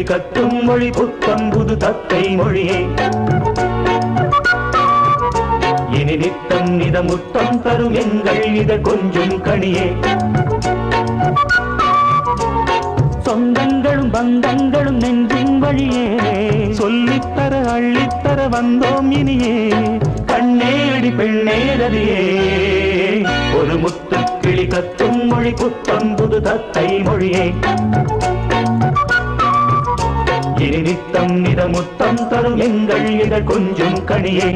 கிளி கத்தும் மொழி புத்தம் புது தத்தை மொழியே இனி நித்தம் நித முத்தம் தரும் எங்கள் இத கொஞ்சம் கனியே சொந்தங்களும் பந்தங்களும் நெஞ்சின் வழியே சொல்லித்தர அள்ளித்தர வந்தோம் இனியே கண்ணேடி பெண்ணேரதியே ஒரு முத்து கிளி கத்தும் மொழி புத்தம் புது தத்தை மொழியே இனி நித்தம் நித முத்தம் தரும் எங்கள் இத கொஞ்சம் கனியே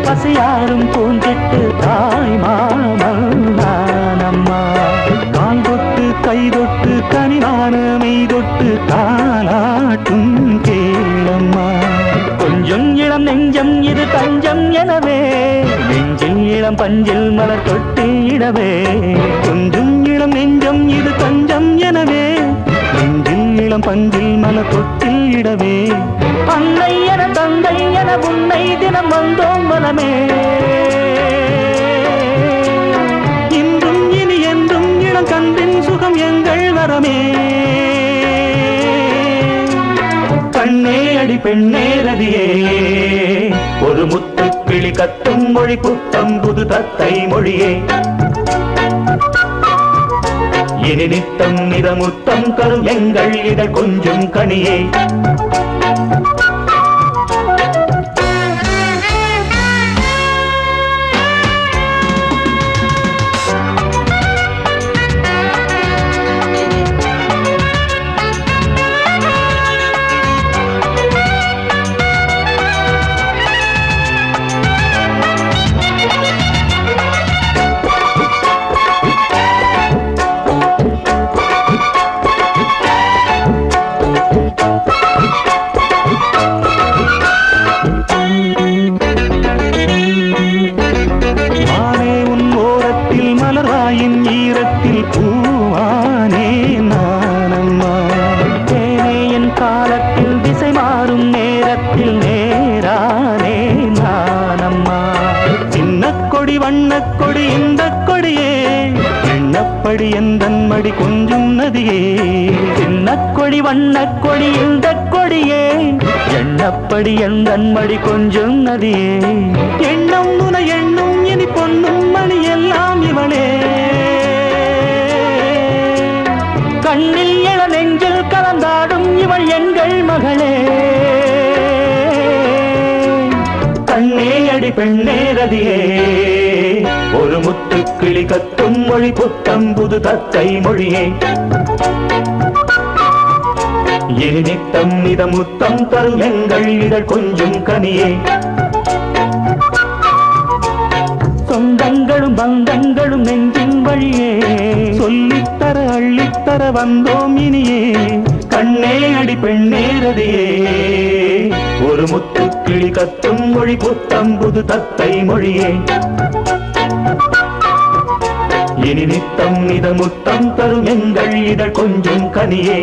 பசியாரும் பூஞ்சிட்டு தாய் மாமம்மா கால் தொட்டு கை தொட்டு கனிவான மெய் தொட்டு தாலாட்டும் கேளம்மா கொஞ்சம் இளம் நெஞ்சம் இது தஞ்சம் எனவே நெஞ்சில் இளம் பஞ்சில் மலர் தொட்டு இடவே கொஞ்சம் இளம் நெஞ்சம் இது தஞ்சம் எனவே நெஞ்சில் இளம் பஞ்சில் மலர் தொட்டில் இடவே அன்னை என தந்தை என உன்னை தினம் வந்தோம் மனமே இன்றும் இனி என்றும் இளம் கன்றின் சுகம் எங்கள் வரமே கண்ணே அடி பெண்ணே ரதியே ஒரு முத்து கிளி கத்தும் மொழி புத்தம் புது தத்தை மொழியே இனி நித்தம் நித முத்தம் தரும் எங்கள் இத கொஞ்சம் கனியே ஈரத்தில் பூவானே நானம்மா தேனே என் காலத்தில் திசை மாறும் நேரத்தில் நேரானே நானம்மா சின்ன கொடி வண்ணக் கொடி இந்த கொடியே எண்ணப்படி எந்தன் மடி கொஞ்சம் நதியே சின்ன கொடி வண்ணக் கொடி இந்த கொடியே எண்ணப்படி எந்தன் மடி கொஞ்சம் நதியே எண்ணம் முன எண்ணும் இனி பொன்னும் மணி எல்லாம் இவளே கண்ணில் இள நெஞ்சில் கலந்தாடும் இவள் எங்கள் மகளே கண்ணே அடி பெண்ணே ரதியே ஒரு முத்து கிளி கத்தும் மொழி புத்தம் புது தத்தை மொழியே இனி நித்தம் நித முத்தம் தரும் எங்கள் இதழ் கொஞ்சம் கனியே சொந்தங்களும் பந்தங்களும் நெஞ்சின் வழியே சொல்லித்தர அள்ளித்தர வந்தோம் இனியே கண்ணே அடி பெண்ணே ரதியே ஒரு முத்து கிளி கத்தும் மொழி புத்தம் புது தத்தை மொழியே இனி நித்தம் நித முத்தம் தரும் எங்கள் இதழ் கொஞ்சம் கனியே